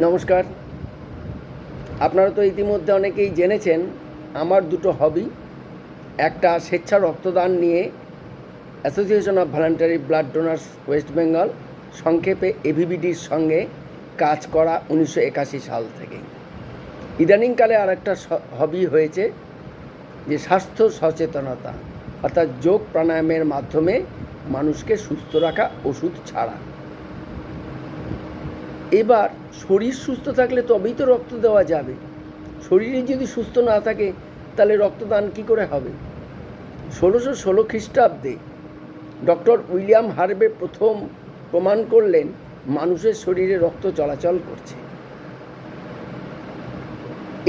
নমস্কার। আপনারা তো ইতিমধ্যে অনেকেই জেনেছেন আমার দুটো হবি। একটা স্বেচ্ছা রক্তদান নিয়ে association of voluntary blood donors West Bengal, সংক্ষেপে এভিবিডির সঙ্গে কাজ করা 1981 সাল থেকে। ইদানিংকালে আর একটা হবি হয়েছে যে স্বাস্থ্য সচেতনতা, অর্থাৎ যোগ প্রাণায়ামের মাধ্যমে মানুষকে সুস্থ রাখা, ওষুধ ছাড়া। এবার শরীর সুস্থ থাকলে তবেই তো রক্ত দেওয়া যাবে। শরীরে যদি সুস্থ না থাকে তাহলে রক্তদান কি করে হবে? 1616 খ্রিস্টাব্দে ডক্টর উইলিয়াম হার্ভে প্রথম প্রমাণ করলেন মানুষের শরীরে রক্ত চলাচল করছে।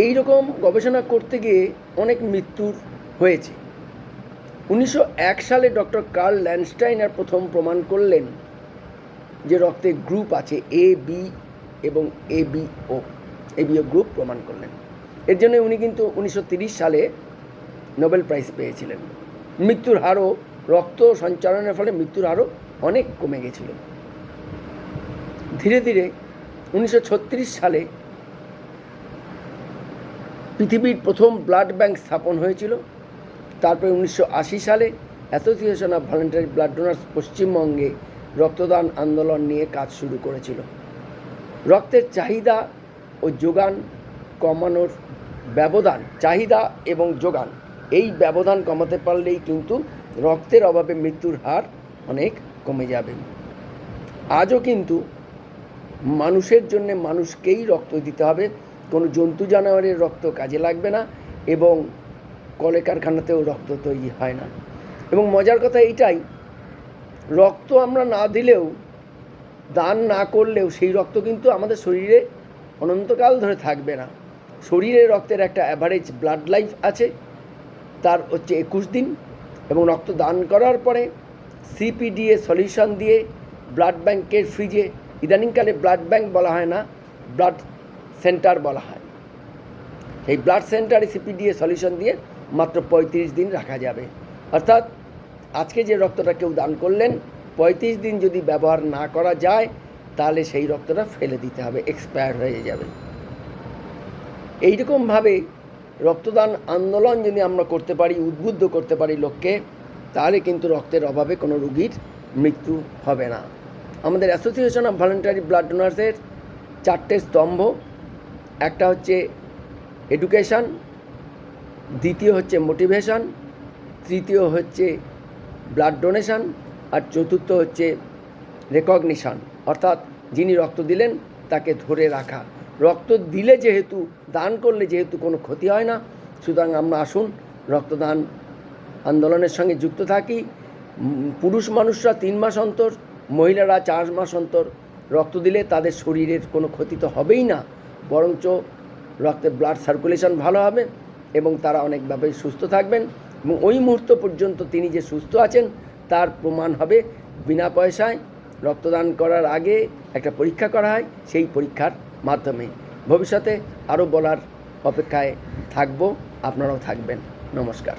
এই রকম গবেষণা করতে গিয়ে অনেক মৃত্যুর হয়েছে। 1901 সালে ডক্টর কার্ল ল্যান্ডস্টাইনার প্রথম প্রমাণ করলেন যে রক্তে গ্রুপ আছে, এ বি এবং এবিও গ্রুপ প্রমাণ করলেন। এর জন্য উনি কিন্তু 1930 সালে নোবেল প্রাইজ পেয়েছিলেন। মৃত্যুর হারও, রক্ত সঞ্চালনের ফলে মৃত্যুর হারও অনেক কমে গেছিল। ধীরে ধীরে 1936 সালে পৃথিবীর প্রথম ব্লাড ব্যাংক স্থাপন হয়েছিল। তারপরে 1980 সালে association of voluntary blood donors পশ্চিমবঙ্গে রক্তদান আন্দোলন নিয়ে কাজ শুরু করেছিল। রক্তের চাহিদা ও যোগান কমানোর ব্যবধান, চাহিদা এবং যোগান, এই ব্যবধান কমাতে পারলেই কিন্তু রক্তের অভাবে মৃত্যুর হার অনেক কমে যাবে। আজও কিন্তু মানুষের জন্য মানুষকেই রক্ত দিতে হবে, কোনো জন্তু জানোয়ারের রক্ত কাজে লাগবে না এবং কলকারখানাতেও রক্ত তৈরি হয় না। এবং মজার কথা এইটাই, রক্ত আমরা না দিলেও, দান না করলেও সেই রক্ত কিন্তু আমাদের শরীরে অনন্তকাল ধরে থাকবে না। শরীরে রক্তের একটা অ্যাভারেজ ব্লাড লাইফ আছে, তার হচ্ছে 21 দিন। এবং রক্ত দান করার পরে সিপিডিএ সলিউশন দিয়ে ব্লাড ব্যাংকের ফ্রিজে, ইদানিংকালে ব্লাড ব্যাংক বলা হয় না, ব্লাড সেন্টার বলা হয়, এই ব্লাড সেন্টারে সিপিডিএ সলিউশন দিয়ে মাত্র 35 দিন রাখা যাবে। অর্থাৎ আজকে যে রক্তটা কেউ দান করলেন, 35 দিন যদি ব্যবহার না করা যায় তাহলে সেই রক্তটা ফেলে দিতে হবে, এক্সপায়ার হয়ে যাবে। এইরকমভাবে রক্তদান আন্দোলন যদি আমরা করতে পারি, উদ্বুদ্ধ করতে পারি লোককে, তাহলে কিন্তু রক্তের অভাবে কোনো রোগীর মৃত্যু হবে না। আমাদের অ্যাসোসিয়েশন অফ ভলান্টারি ব্লাড ডোনার্সের 4টে স্তম্ভ। একটা হচ্ছে এডুকেশান, দ্বিতীয় হচ্ছে মোটিভেশন, তৃতীয় হচ্ছে ব্লাড ডোনেশন, আর চতুর্থ হচ্ছে রেকগনিশন, অর্থাৎ যিনি রক্ত দিলেন তাকে ধরে রাখা। রক্ত দিলে যেহেতু, দান করলে যেহেতু কোনো ক্ষতি হয় না, সুতরাং আমরা আসুন রক্তদান আন্দোলনের সঙ্গে যুক্ত থাকি। পুরুষ মানুষরা 3 মাস অন্তর, মহিলারা 4 মাস অন্তর রক্ত দিলে তাদের শরীরের কোনো ক্ষতি তো হবেই না, বরঞ্চ রক্তের ব্লাড সার্কুলেশন ভালো হবে এবং তারা অনেকভাবে সুস্থ থাকবেন। এবং ওই মুহূর্ত পর্যন্ত তিনি যে সুস্থ আছেন তার প্রমাণ হবে বিনা পয়সায়। রক্তদান করার আগে একটা পরীক্ষা করা হয়, সেই পরীক্ষার মাধ্যমে। ভবিষ্যতে আরও বলার অপেক্ষায় থাকব, আপনারাও থাকবেন। নমস্কার।